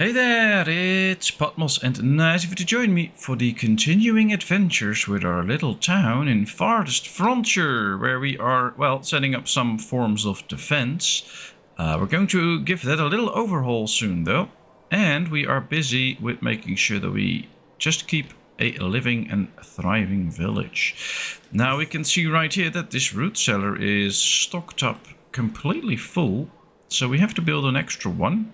Hey there, it's Patmos and nice of you to join me for the continuing adventures with our little town in Farthest Frontier, where we are, well, setting up some forms of defense. We're going to give that a little overhaul soon though, and we are busy with making sure that we just keep a living and thriving village. Now we can see right here that this root cellar is stocked up completely full, so we have to build an extra one.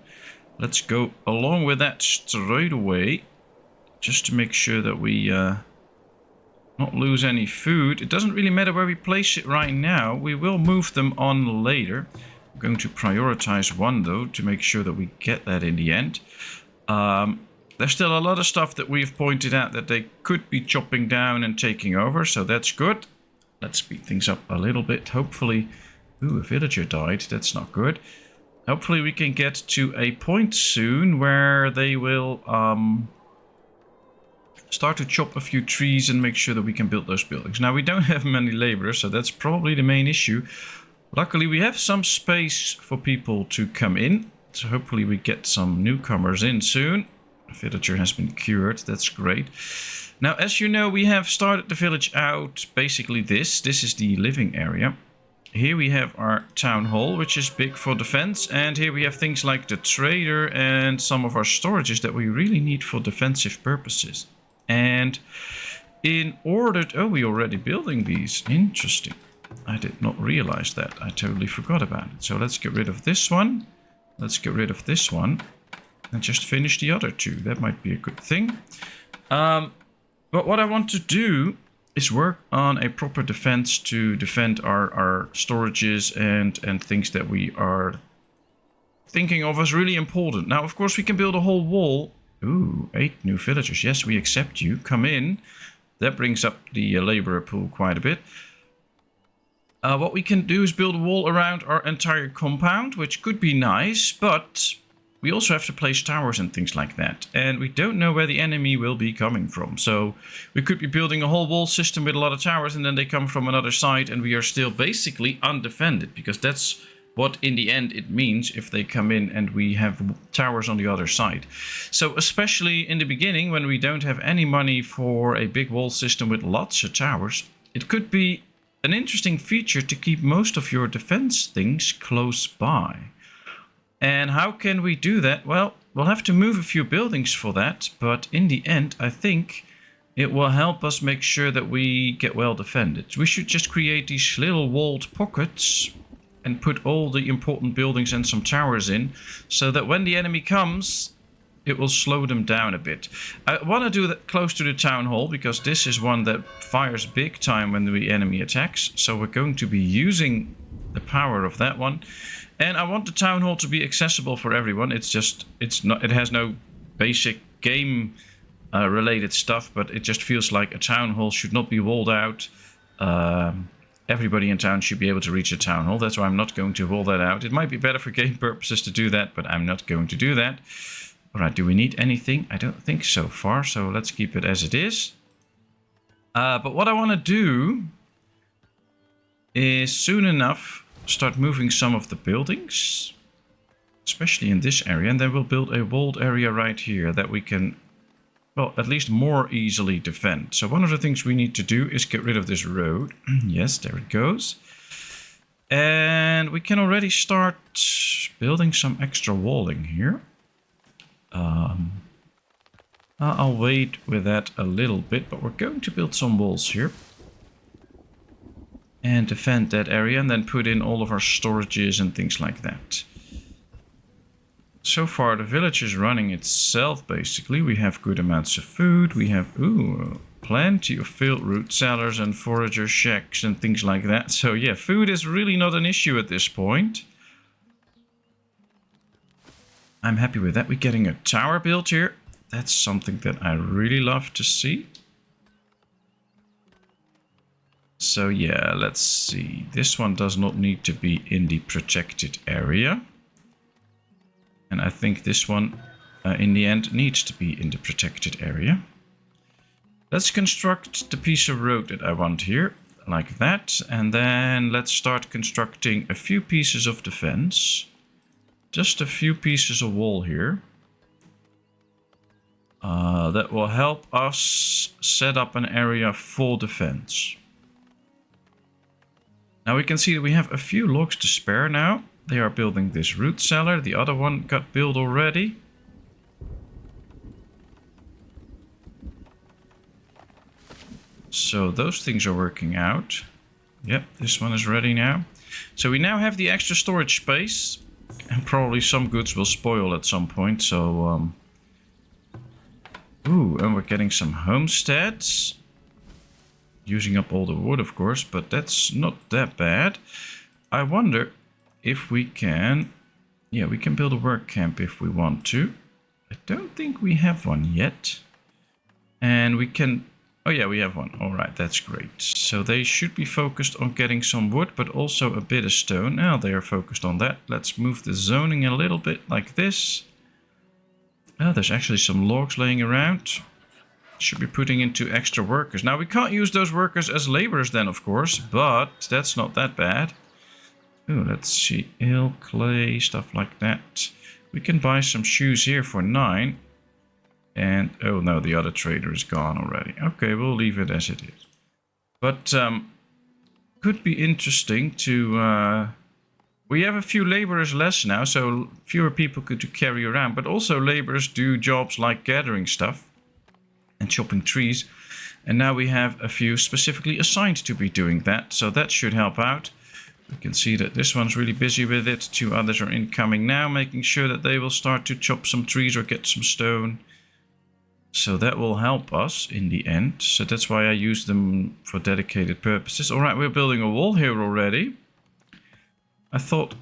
Let's go along with that straight away, just to make sure that we not lose any food. It doesn't really matter where we place it right now. We will move them on later. I'm going to prioritize one though, to make sure that we get that in the end. There's still a lot of stuff that we've pointed out that they could be chopping down and taking over, so that's good. Let's speed things up a little bit. Hopefully... Ooh, a villager died. That's not good. Hopefully we can get to a point soon where they will start to chop a few trees and make sure that we can build those buildings. Now we don't have many laborers, so that's probably the main issue. Luckily we have some space for people to come in, so hopefully we get some newcomers in soon. The villager has been cured, that's great. Now as you know, we have started the village out basically this is the living area. Here we have our town hall, which is big for defense, and here we have things like the trader and some of our storages that we really need for defensive purposes. And in order to... Oh, we're already building these. Interesting. I did not realize that. I totally forgot about it. So let's get rid of this one. Let's get rid of this one. And just finish the other two. That might be a good thing. But what I want to do is work on a proper defense to defend our storages and things that we are thinking of as really important. Now, of course, we can build a whole wall. Ooh, 8 new villagers. Yes, we accept you. Come in. That brings up the laborer pool quite a bit. What we can do is build a wall around our entire compound, which could be nice, but we also have to place towers and things like that. And we don't know where the enemy will be coming from. So we could be building a whole wall system with a lot of towers and then they come from another side and we are still basically undefended. Because that's what in the end it means if they come in and we have towers on the other side. So especially in the beginning when we don't have any money for a big wall system with lots of towers, it could be an interesting feature to keep most of your defense things close by. And how can we do that? Well, we'll have to move a few buildings for that, but in the end, I think it will help us make sure that we get well defended. We should just create these little walled pockets and put all the important buildings and some towers in, so that when the enemy comes, it will slow them down a bit. I want to do that close to the town hall, because this is one that fires big time when the enemy attacks. So we're going to be using the power of that one. And I want the town hall to be accessible for everyone. It has no basic game related stuff, but it just feels like a town hall should not be walled out. Everybody in town should be able to reach a town hall. That's why I'm not going to wall that out. It might be better for game purposes to do that, but I'm not going to do that. All right, do we need anything? I don't think so far, so let's keep it as it is. But what I want to do is soon enough start moving some of the buildings, especially in this area, and then we'll build a walled area right here that we can, well, at least more easily defend. So one of the things we need to do is get rid of this road. Yes, there it goes. And we can already start building some extra walling here. I'll wait with that a little bit, but we're going to build some walls here and defend that area, and then put in all of our storages and things like that. So far the village is running itself basically. We have good amounts of food. We have plenty of field root cellars and forager shacks and things like that. So yeah, food is really not an issue at this point. I'm happy with that. We're getting a tower built here. That's something that I really love to see. So yeah, let's see. This one does not need to be in the protected area. And I think this one, in the end, needs to be in the protected area. Let's construct the piece of road that I want here, like that. And then let's start constructing a few pieces of defense. Just a few pieces of wall here. That will help us set up an area for defense. Now we can see that we have a few logs to spare now. They are building this root cellar. The other one got built already. So those things are working out. Yep, this one is ready now. So we now have the extra storage space. And probably some goods will spoil at some point. So, ooh, and we're getting some homesteads. Using up all the wood, of course, but that's not that bad. I wonder if we can... Yeah, we can build a work camp if we want to. I don't think we have one yet. And we can... Oh yeah, we have one. Alright, that's great. So they should be focused on getting some wood, but also a bit of stone. Now they are focused on that. Let's move the zoning a little bit like this. Oh, there's actually some logs laying around. Should be putting into extra workers. Now we can't use those workers as laborers then, of course, but that's not that bad. Oh, let's see. Ale, clay, stuff like that. We can buy some shoes here for 9. And, oh no, the other trader is gone already. Okay, we'll leave it as it is. But, could be interesting to... we have a few laborers less now, so fewer people to carry around. But also laborers do jobs like gathering stuff. And chopping trees, and now we have a few specifically assigned to be doing that, so that should help out. We can see that this one's really busy with it. 2 others are incoming now, making sure that they will start to chop some trees or get some stone. So that will help us in the end. So that's why I use them for dedicated purposes. Alright, we're building a wall here already. I thought,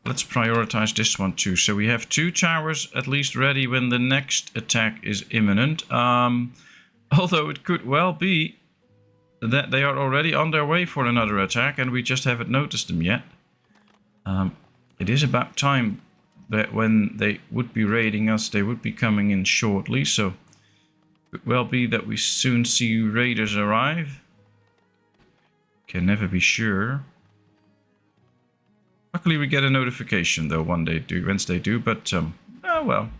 let's prioritize this one too. So we have 2 towers at least ready when the next attack is imminent. Although it could well be that they are already on their way for another attack and we just haven't noticed them yet. It is about time that when they would be raiding us, they would be coming in shortly. So it could well be that we soon see raiders arrive. Can never be sure. Luckily we get a notification though once they do, but oh well.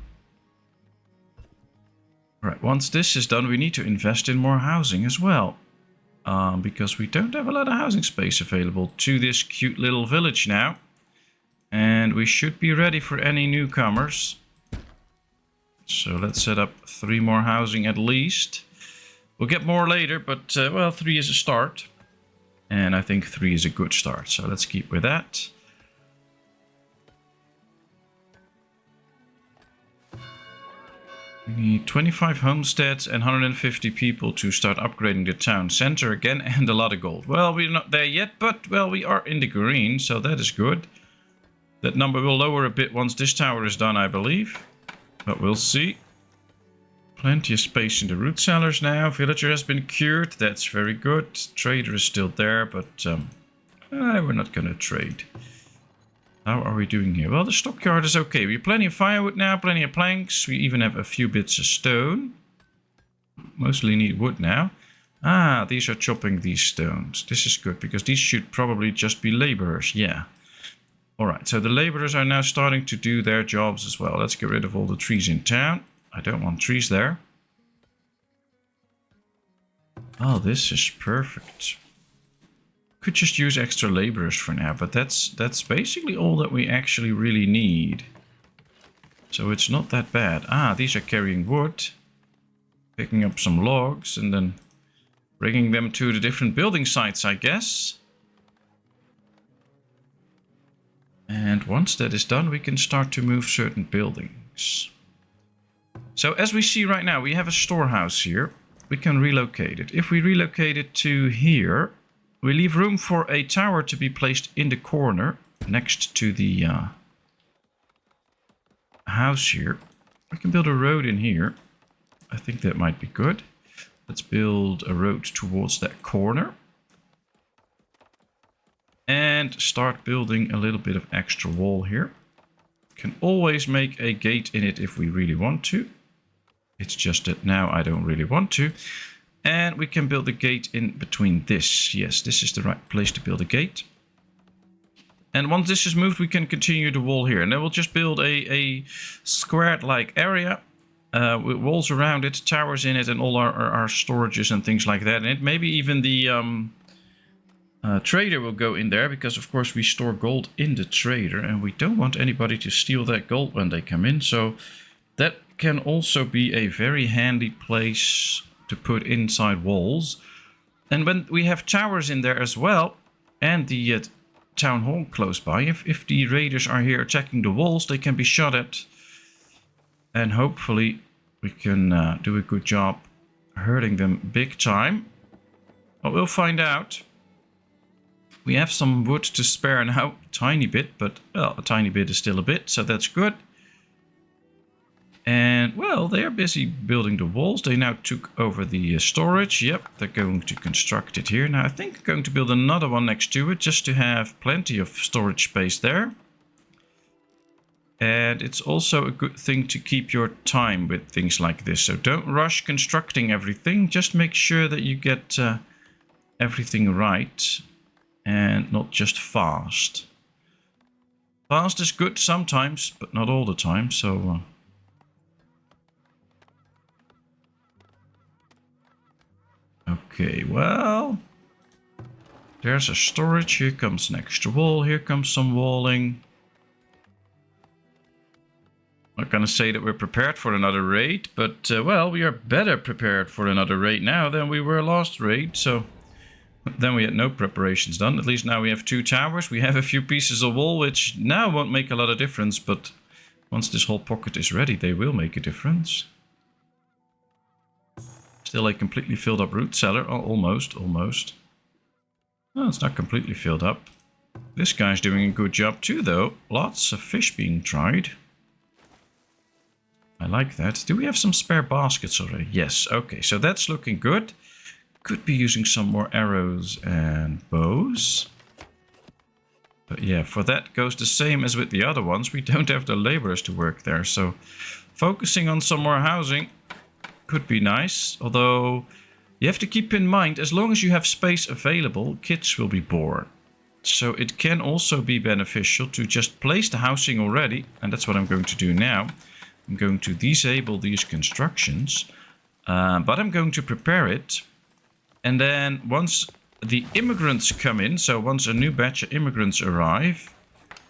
Alright, once this is done we need to invest in more housing as well. Because we don't have a lot of housing space available to this cute little village now. And we should be ready for any newcomers. So let's set up 3 more housing at least. We'll get more later, but well, 3 is a start. And I think 3 is a good start, so let's keep with that. We need 25 homesteads and 150 people to start upgrading the town center again, and a lot of gold. Well, we're not there yet, but well, we are in the green, so that is good. That number will lower a bit once this tower is done, I believe. But we'll see. Plenty of space in the root cellars now. Villager has been cured, that's very good. Trader is still there, but we're not gonna trade. How are we doing here? Well, the stockyard is okay. We have plenty of firewood now, plenty of planks. We even have a few bits of stone. Mostly need wood now. Ah, these are chopping these stones. This is good, because these should probably just be laborers. Yeah. Alright, so the laborers are now starting to do their jobs as well. Let's get rid of all the trees in town. I don't want trees there. Oh, this is perfect. Could just use extra laborers for now, but that's basically all that we actually really need. So it's not that bad. Ah, these are carrying wood, picking up some logs, and then bringing them to the different building sites, I guess. And once that is done, we can start to move certain buildings. So as we see right now, we have a storehouse here. We can relocate it. If we relocate it to here, we leave room for a tower to be placed in the corner next to the house here. We can build a road in here. I think that might be good. Let's build a road towards that corner. And start building a little bit of extra wall here. Can always make a gate in it if we really want to. It's just that now I don't really want to. And we can build a gate in between this. Yes, this is the right place to build a gate. And once this is moved, we can continue the wall here. And then we'll just build a squared-like area with walls around it, towers in it, and all our storages and things like that. And maybe even the trader will go in there, because of course we store gold in the trader, and we don't want anybody to steal that gold when they come in. So that can also be a very handy place to put inside walls. And when we have towers in there as well, and the town hall close by, if the raiders are here attacking the walls, they can be shot at. And hopefully we can do a good job hurting them big time. But we'll find out. We have some wood to spare now, a tiny bit, but well, a tiny bit is still a bit, so that's good. And well, they are busy building the walls. They now took over the storage. Yep, they're going to construct it here. Now I think I'm going to build another one next to it, just to have plenty of storage space there. And it's also a good thing to keep your time with things like this. So don't rush constructing everything. Just make sure that you get everything right and not just fast. Fast is good sometimes, but not all the time. So okay, well, there's a storage. Here comes an extra wall. Here comes some walling. I'm not going to say that we're prepared for another raid, but well, we are better prepared for another raid now than we were last raid. So then we had no preparations done. At least now we have 2 towers. We have a few pieces of wall, which now won't make a lot of difference, but once this whole pocket is ready, they will make a difference. Still a completely filled up root cellar. Oh, almost. Oh, it's not completely filled up. This guy's doing a good job too, though. Lots of fish being tried. I like that. Do we have some spare baskets already? Yes. Okay, so that's looking good. Could be using some more arrows and bows. But yeah, for that goes the same as with the other ones. We don't have the laborers to work there. So focusing on some more housing could be nice. Although you have to keep in mind, as long as you have space available, kids will be born. So it can also be beneficial to just place the housing already. And that's what I'm going to do now. I'm going to disable these constructions, but I'm going to prepare it. And then once the immigrants come in, so once a new batch of immigrants arrive,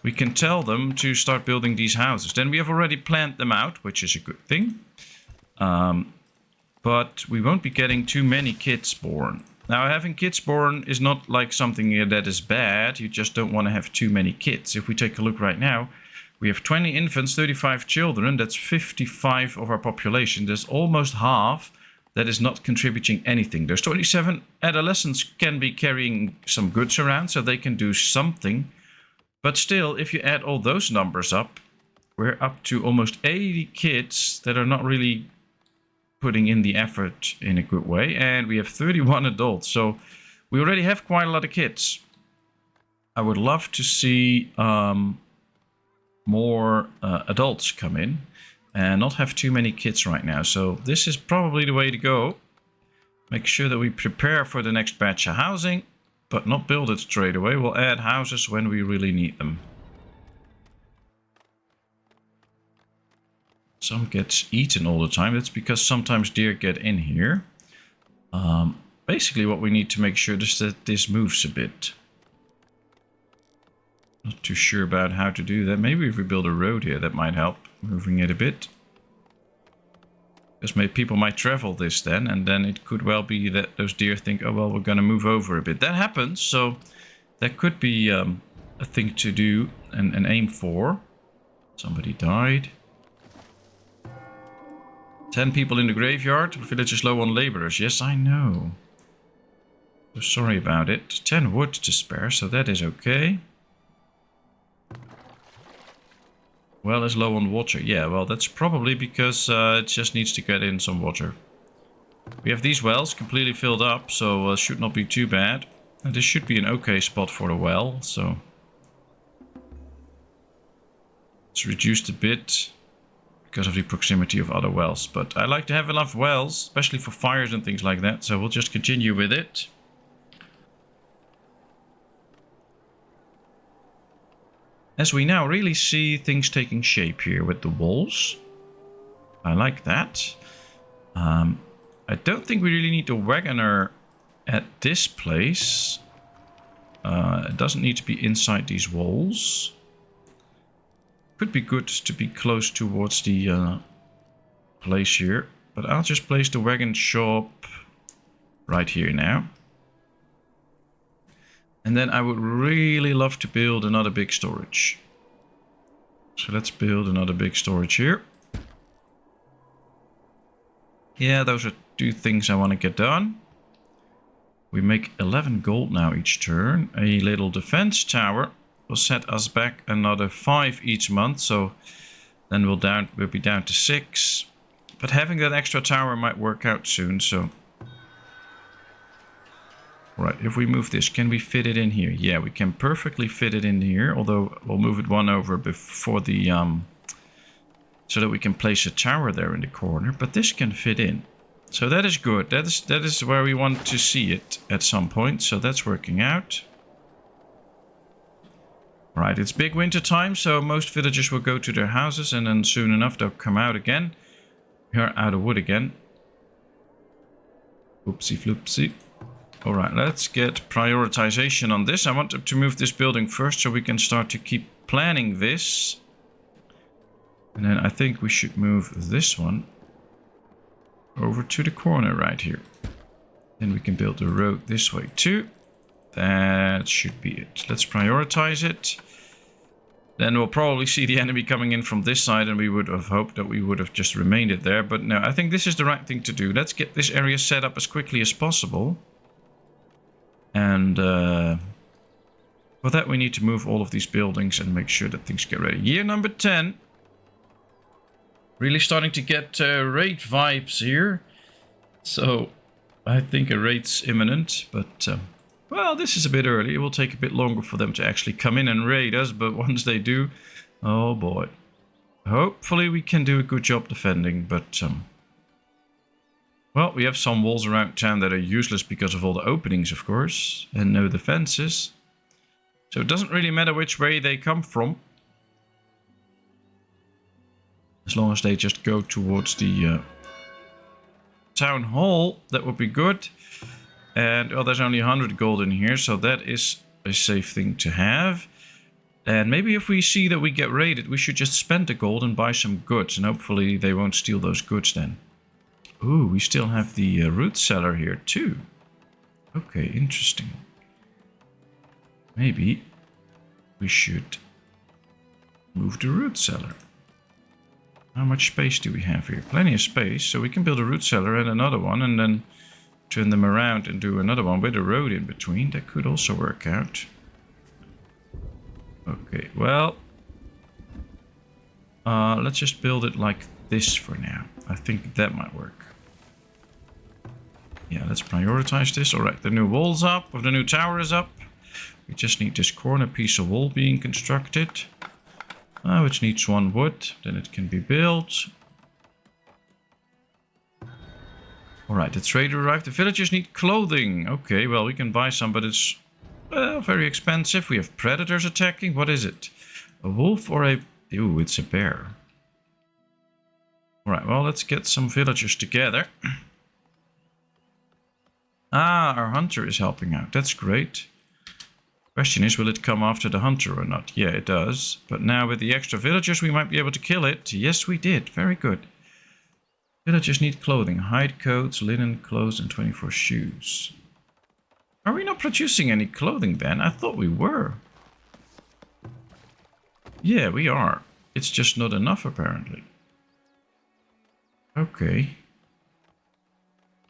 we can tell them to start building these houses. Then we have already planned them out, which is a good thing. But we won't be getting too many kids born. Now, having kids born is not like something that is bad. You just don't want to have too many kids. If we take a look right now, we have 20 infants, 35 children. That's 55 of our population. There's almost half that is not contributing anything. There's 27 adolescents can be carrying some goods around, so they can do something. But still, if you add all those numbers up, we're up to almost 80 kids that are not really putting in the effort in a good way. And we have 31 adults, so we already have quite a lot of kids. I would love to see more adults come in and not have too many kids right now. So this is probably the way to go. Make sure that we prepare for the next batch of housing, but not build it straight away. We'll add houses when we really need them. Some gets eaten all the time. That's because sometimes deer get in here. Basically what we need to make sure is that this moves a bit. Not too sure about how to do that. Maybe if we build a road here, that might help moving it a bit. Because maybe people might travel this then, and then it could well be that those deer think, oh well, we're going to move over a bit. That happens, so that could be a thing to do and aim for. Somebody died. 10 people in the graveyard. The village is low on laborers. Yes, I know. So sorry about it. 10 wood to spare, so that is okay. Well, it's low on water. Yeah, well, that's probably because it just needs to get in some water. We have these wells completely filled up, so should not be too bad. And this should be an okay spot for the well, so it's reduced a bit because of the proximity of other wells. But I like to have enough wells, especially for fires and things like that, so we'll just continue with it. As we now really see things taking shape here with the walls. I like that. I don't think we really need the wagoner at this place. It doesn't need to be inside these walls. Could be good to be close towards the place here. But I'll just place the wagon shop right here now. And then I would really love to build another big storage. So let's build another big storage here. Yeah, those are 2 things I want to get done. We make 11 gold now each turn. A little defense tower will set us back another 5 each month. So then we'll be down to 6. But having that extra tower might work out soon. So, right, if we move this, can we fit it in here? Yeah, we can perfectly fit it in here. Although we'll move it one over before the so that we can place a tower there in the corner. But this can fit in. So that is good. That is where we want to see it at some point. So that's working out. Right, it's big winter time, so most villagers will go to their houses, and then soon enough they'll come out again. Here out of wood again. Oopsie floopsie. Alright, let's get prioritization on this. I want to move this building first so we can start to keep planning this. And then I think we should move this one over to the corner right here. Then we can build the road this way too. That should be it. Let's prioritize it. Then we'll probably see the enemy coming in from this side, and we would have hoped that we would have just remained it there. But no, I think this is the right thing to do. Let's get this area set up as quickly as possible. And for that we need to move all of these buildings and make sure that things get ready. Year number 10. Really starting to get raid vibes here. So I think a raid's imminent, but well, this is a bit early. It will take a bit longer for them to actually come in and raid us, but once they do, oh boy. Hopefully we can do a good job defending, but well, we have some walls around town that are useless because of all the openings, of course, and no defenses. So it doesn't really matter which way they come from. As long as they just go towards the town hall, that would be good. And oh, there's only 100 gold in here, so that is a safe thing to have. And maybe if we see that we get raided, we should just spend the gold and buy some goods. And hopefully they won't steal those goods then. Ooh, we still have the root cellar here too. Okay, interesting. Maybe we should move the root cellar. How much space do we have here? Plenty of space, so we can build a root cellar and another one, and then turn them around and do another one with a road in between. That could also work out. Okay, well, let's just build it like this for now. I think that might work. Yeah, let's prioritize this. Alright, the new wall's up, or the new tower is up. We just need this corner piece of wall being constructed. Which needs 1 wood, then it can be built. Alright, the trader arrived. The villagers need clothing. Okay, well, we can buy some, but it's very expensive. We have predators attacking. What is it? A wolf or a... Ooh, it's a bear. Alright, well, let's get some villagers together. Our hunter is helping out. That's great. Question is, will it come after the hunter or not? Yeah, it does. But now with the extra villagers, we might be able to kill it. Yes, we did. Very good. Villagers need clothing. Hide coats, linen clothes, and 24 shoes. Are we not producing any clothing then? I thought we were. Yeah, we are. It's just not enough, apparently. Okay.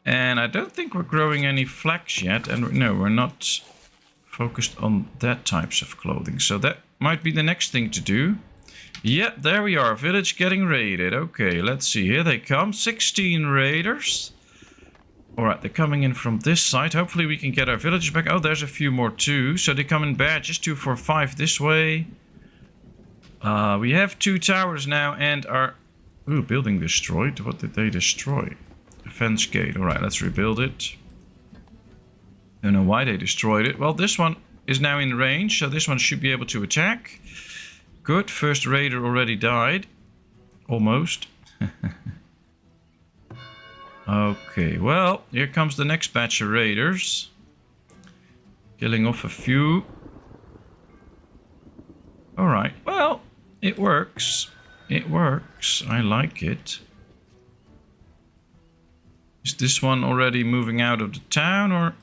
And I don't think we're growing any flax yet. And no, we're not focused on that types of clothing. So that might be the next thing to do. Yeah, there we are. Village getting raided. Okay, let's see. Here they come. 16 raiders. Alright, they're coming in from this side. Hopefully we can get our villagers back. Oh, there's a few more too. So they come in batches. 2, 4, 5 this way. We have 2 towers now and our... Ooh, building destroyed. What did they destroy? Defense gate. Alright, let's rebuild it. Don't know why they destroyed it. Well, this one is now in range, so this one should be able to attack. Good. First raider already died. Almost. Okay, well, here comes the next batch of raiders. Killing off a few. Alright, well, it works. It works. I like it. Is this one already moving out of the town, or...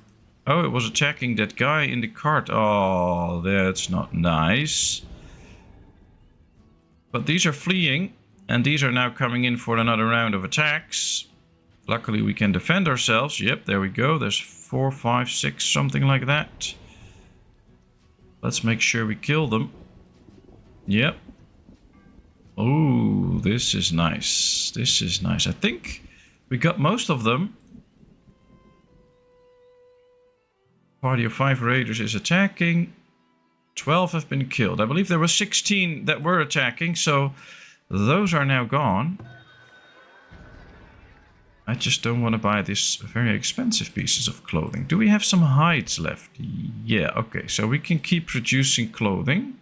Oh, it was attacking that guy in the cart. Oh, that's not nice. But these are fleeing, and these are now coming in for another round of attacks. Luckily, we can defend ourselves. Yep, there we go. There's 4, 5, 6, something like that. Let's make sure we kill them. Yep. Oh, this is nice. This is nice. I think we got most of them. Party of 5 raiders is attacking. 12 have been killed. I believe there were 16 that were attacking, so those are now gone. I just don't want to buy these very expensive pieces of clothing. Do we have some hides left? Yeah, okay. So we can keep producing clothing.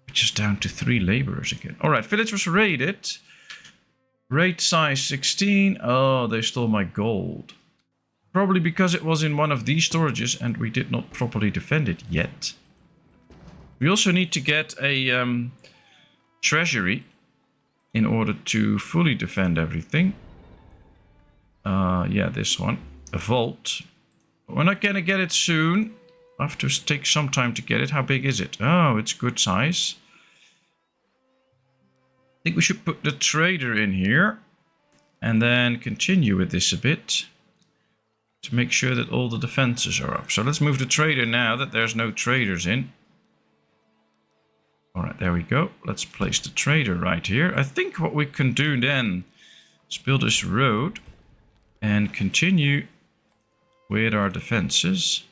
Which is down to 3 laborers again. Alright, village was raided. Raid size 16. Oh, they stole my gold. Probably because it was in one of these storages and we did not properly defend it yet. We also need to get a treasury in order to fully defend everything. Yeah, this one. A vault. We're not gonna get it soon. I have to take some time to get it. How big is it? Oh, it's good size. I think we should put the trader in here. And then continue with this a bit. To make sure that all the defenses are up. So let's move the trader now that there's no traders in. Alright, there we go. Let's place the trader right here. I think what we can do then is build this road. And continue with our defenses.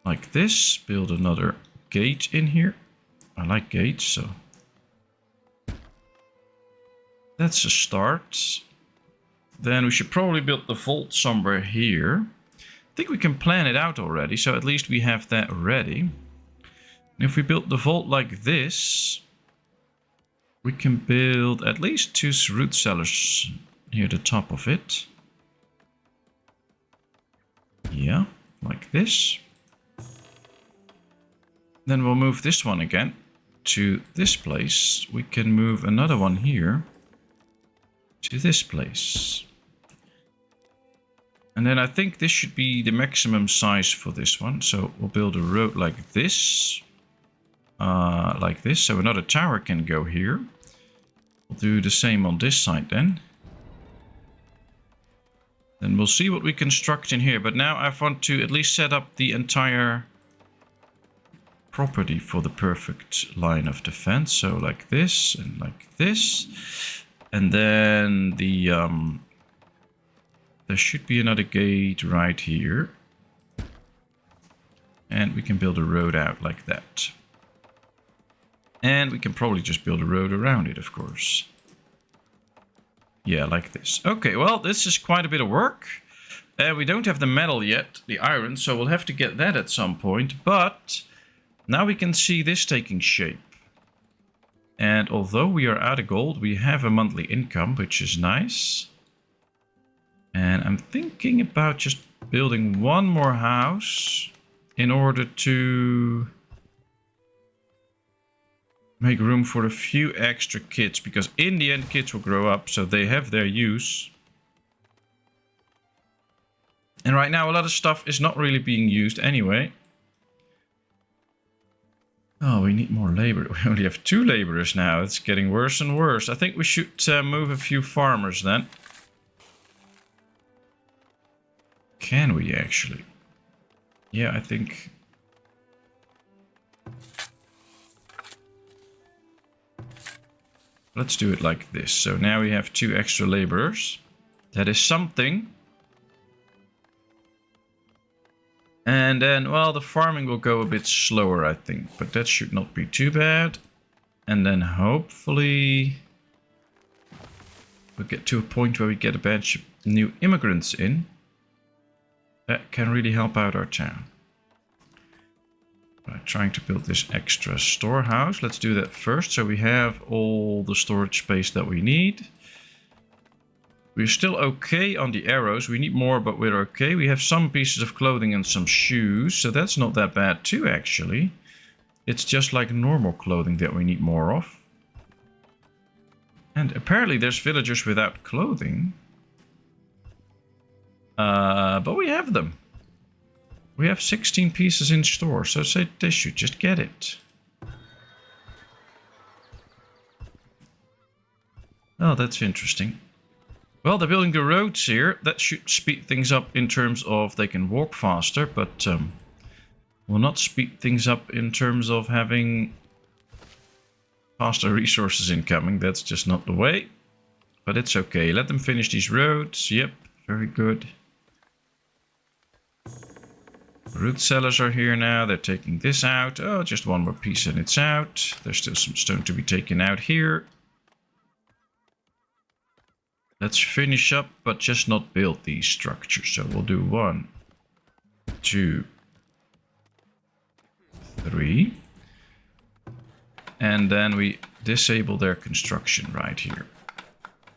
Like this. Build another gate in here. I like gates, so... That's a start. Then we should probably build the vault somewhere here. I think we can plan it out already, so at least we have that ready. And if we build the vault like this, we can build at least 2 root cellars near the top of it. Yeah, like this. Then we'll move this one again to this place. We can move another one here to this place. And then I think this should be the maximum size for this one. So we'll build a road like this. So another tower can go here. We'll do the same on this side then. Then we'll see what we construct in here. But now I want to at least set up the entire property for the perfect line of defense. So like this and like this. And then the there should be another gate right here. And we can build a road out like that. And we can probably just build a road around it, of course. Yeah, like this. Okay, well, this is quite a bit of work. We don't have the metal yet, the iron, so we'll have to get that at some point. But now we can see this taking shape. And although we are out of gold, we have a monthly income, which is nice. And I'm thinking about just building one more house in order to make room for a few extra kids. Because in the end, kids will grow up, so they have their use. And right now, a lot of stuff is not really being used anyway. Oh, we need more labor. We only have 2 laborers now. It's getting worse and worse. I think we should move a few farmers then. Can we actually? Yeah, I think... Let's do it like this. So now we have 2 extra laborers. That is something. And then, well, the farming will go a bit slower, I think. But that should not be too bad. And then hopefully we'll get to a point where we get a bunch of new immigrants in. That can really help out our town. Right, trying to build this extra storehouse. Let's do that first, so we have all the storage space that we need. We're still okay on the arrows. We need more, but we're okay. We have some pieces of clothing and some shoes, so that's not that bad too, actually. It's just like normal clothing that we need more of. And apparently there's villagers without clothing. But we have them. We have 16 pieces in store, so say they should just get it. Oh, that's interesting. Well, they're building the roads here. That should speed things up in terms of they can walk faster, but will not speed things up in terms of having faster resources incoming. That's just not the way. But it's okay. Let them finish these roads. Yep, very good. Root sellers are here now. They're taking this out. Oh, just one more piece and it's out. There's still some stone to be taken out here. Let's finish up, but just not build these structures. So we'll do 1, 2, 3. And then we disable their construction right here.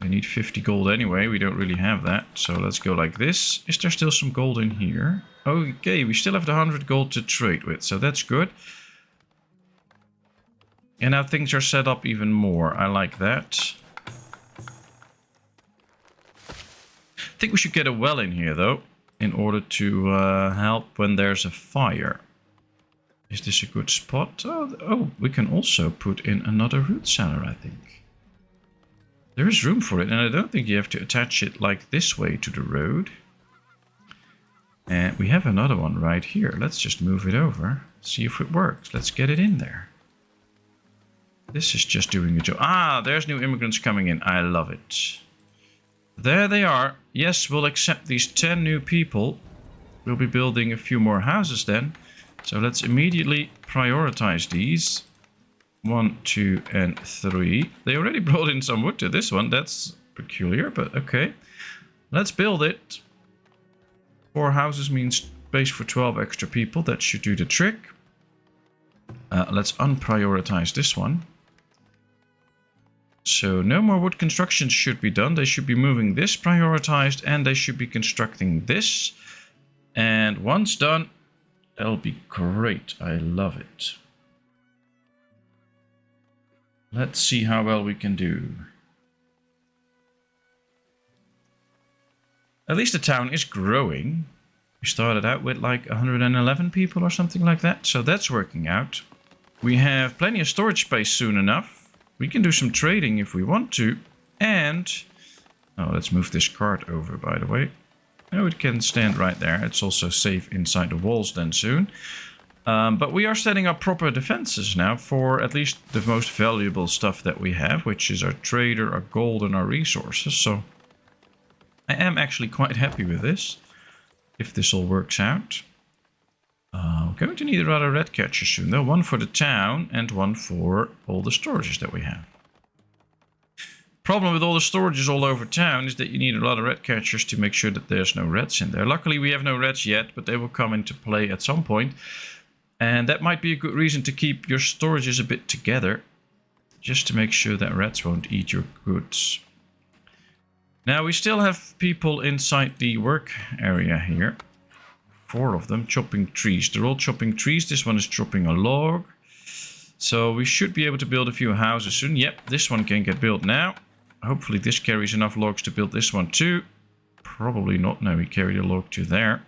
They need 50 gold anyway. We don't really have that. So let's go like this. Is there still some gold in here? Okay, we still have the 100 gold to trade with. So that's good. And now things are set up even more. I like that. I think we should get a well in here, though, in order to help when there's a fire. Is this a good spot? Oh, we can also put in another root cellar, I think. There is room for it, and I don't think you have to attach it like this way to the road. And we have another one right here. Let's just move it over, see if it works. Let's get it in there. This is just doing a job. Ah, there's new immigrants coming in. I love it. There they are. Yes, we'll accept these 10 new people. We'll be building a few more houses then. So let's immediately prioritize these. 1, 2, and 3. They already brought in some wood to this one. That's peculiar, but okay. Let's build it. 4 houses means space for 12 extra people. That should do the trick. Let's unprioritize this one. So no more wood construction should be done. They should be moving this prioritized, and they should be constructing this. And once done, that'll be great. I love it. Let's see how well we can do. At least the town is growing. We started out with like 111 people or something like that. So that's working out. We have plenty of storage space soon enough. We can do some trading if we want to. And... oh, let's move this cart over, by the way. Oh, it can stand right there. It's also safe inside the walls then soon. But we are setting up proper defenses now for at least the most valuable stuff that we have, which is our trader, our gold, and our resources. So I am actually quite happy with this, if this all works out. We're going to need a rather red catcher soon, though. 1 for the town and 1 for all the storages that we have. Problem with all the storages all over town is that you need a lot of red catchers to make sure that there's no reds in there. Luckily we have no reds yet, but they will come into play at some point. And that might be a good reason to keep your storages a bit together, just to make sure that rats won't eat your goods. Now we still have people inside the work area here. 4 of them chopping trees. They're all chopping trees. This one is chopping a log. So we should be able to build a few houses soon. Yep, this one can get built now. Hopefully this carries enough logs to build this one too. Probably not. No, we carried a log to there.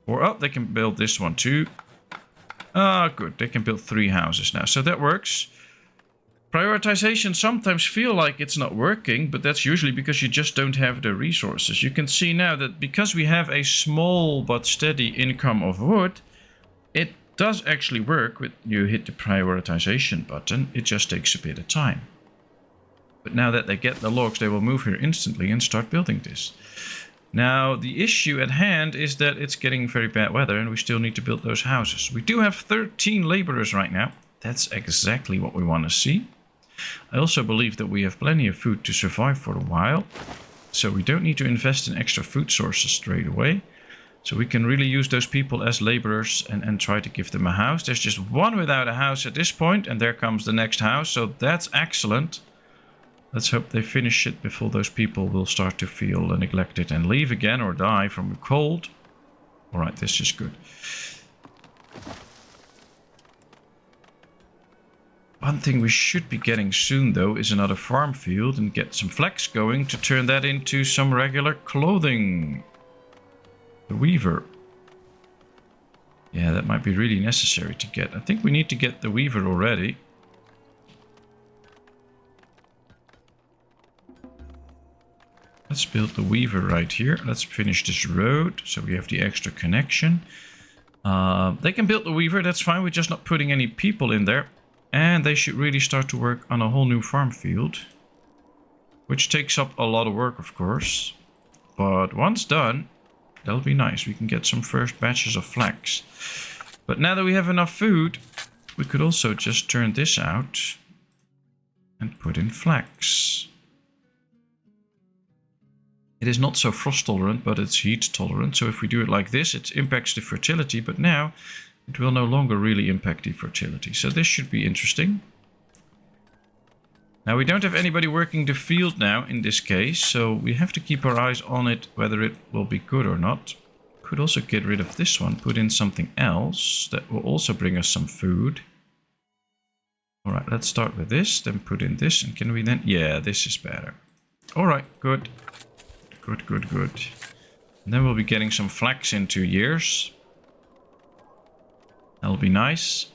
Or, oh, they can build this one too. Ah, good. They can build 3 houses now. So that works. Prioritization sometimes feel like it's not working, but that's usually because you just don't have the resources. You can see now that because we have a small but steady income of wood, it does actually work when you hit the prioritization button. It just takes a bit of time. But now that they get the logs, they will move here instantly and start building this. Now, the issue at hand is that it's getting very bad weather and we still need to build those houses. We do have 13 laborers right now. That's exactly what we want to see. I also believe that we have plenty of food to survive for a while. So we don't need to invest in extra food sources straight away. So we can really use those people as laborers and try to give them a house. There's just one without a house at this point, and there comes the next house. So that's excellent. Let's hope they finish it before those people will start to feel neglected and leave again or die from the cold. All right, this is good. One thing we should be getting soon, though, is another farm field and get some flax going to turn that into some regular clothing. The weaver. Yeah, that might be really necessary to get. I think we need to get the weaver already. Let's build the weaver right here. Let's finish this road so we have the extra connection. They can build the weaver, that's fine. We're just not putting any people in there. And they should really start to work on a whole new farm field. Which takes up a lot of work, of course. But once done, that'll be nice. We can get some first batches of flax. But now that we have enough food, we could also just turn this out and put in flax. It is not so frost tolerant, but it's heat tolerant. So if we do it like this, it impacts the fertility. But now it will no longer really impact the fertility. So this should be interesting. Now we don't have anybody working the field now in this case. So we have to keep our eyes on it, whether it will be good or not. Could also get rid of this one, put in something else that will also bring us some food. All right, let's start with this, then put in this. And can we then... Yeah, this is better. All right, good. Good. And then we'll be getting some flax in 2 years. That'll be nice.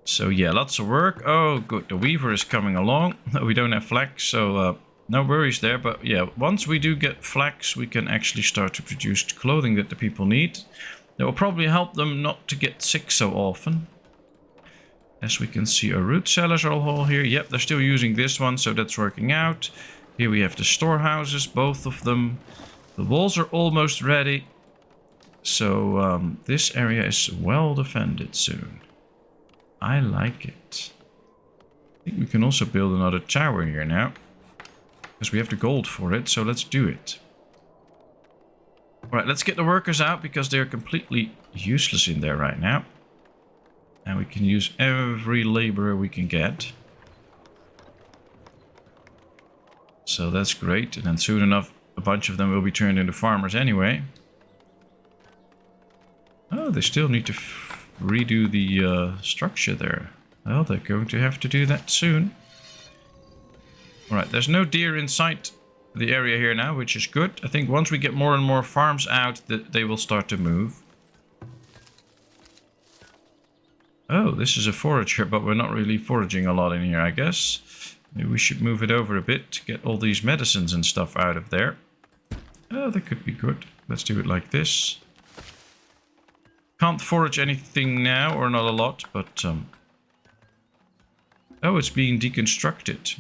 So yeah, lots of work. Oh, good. The weaver is coming along. We don't have flax, so no worries there. But yeah, once we do get flax, we can actually start to produce clothing that the people need. That will probably help them not to get sick so often. As we can see, our root cellars are all here. Yep, they're still using this one, so that's working out. Here we have the storehouses, both of them. The walls are almost ready. So this area is well defended soon. I like it. I think we can also build another tower here now. Because we have the gold for it, so let's do it. Alright, let's get the workers out because they're completely useless in there right now. And we can use every laborer we can get. So that's great, and then soon enough a bunch of them will be turned into farmers anyway. Oh, they still need to redo the structure there. Well, they're going to have to do that soon. Alright, there's no deer inside the area here now, which is good. I think once we get more and more farms out, they will start to move. Oh, this is a forager, but we're not really foraging a lot in here, I guess. Maybe we should move it over a bit to get all these medicines and stuff out of there. Oh, that could be good. Let's do it like this. Can't forage anything now, or not a lot, but... Oh, it's being deconstructed.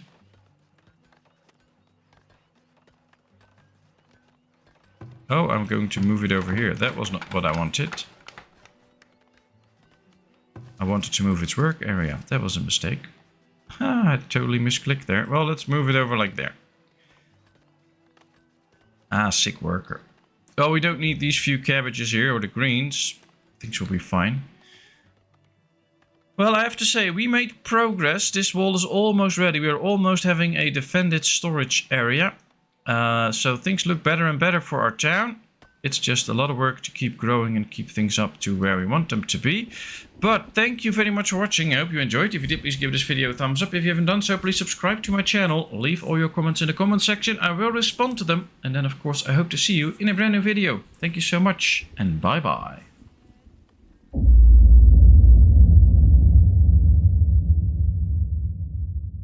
Oh, I'm going to move it over here. That was not what I wanted. I wanted to move its work area. That was a mistake. Ah, I totally misclicked there. Well, let's move it over like there. Ah, sick worker. Oh, we don't need these few cabbages here, or the greens. Things will be fine. Well, I have to say, we made progress. This wall is almost ready. We are almost having a defended storage area. So things look better and better for our town. It's just a lot of work to keep growing and keep things up to where we want them to be. But thank you very much for watching. I hope you enjoyed. If you did, please give this video a thumbs up. If you haven't done so, please subscribe to my channel. Leave all your comments in the comment section. I will respond to them. And then, of course, I hope to see you in a brand new video. Thank you so much, and bye-bye.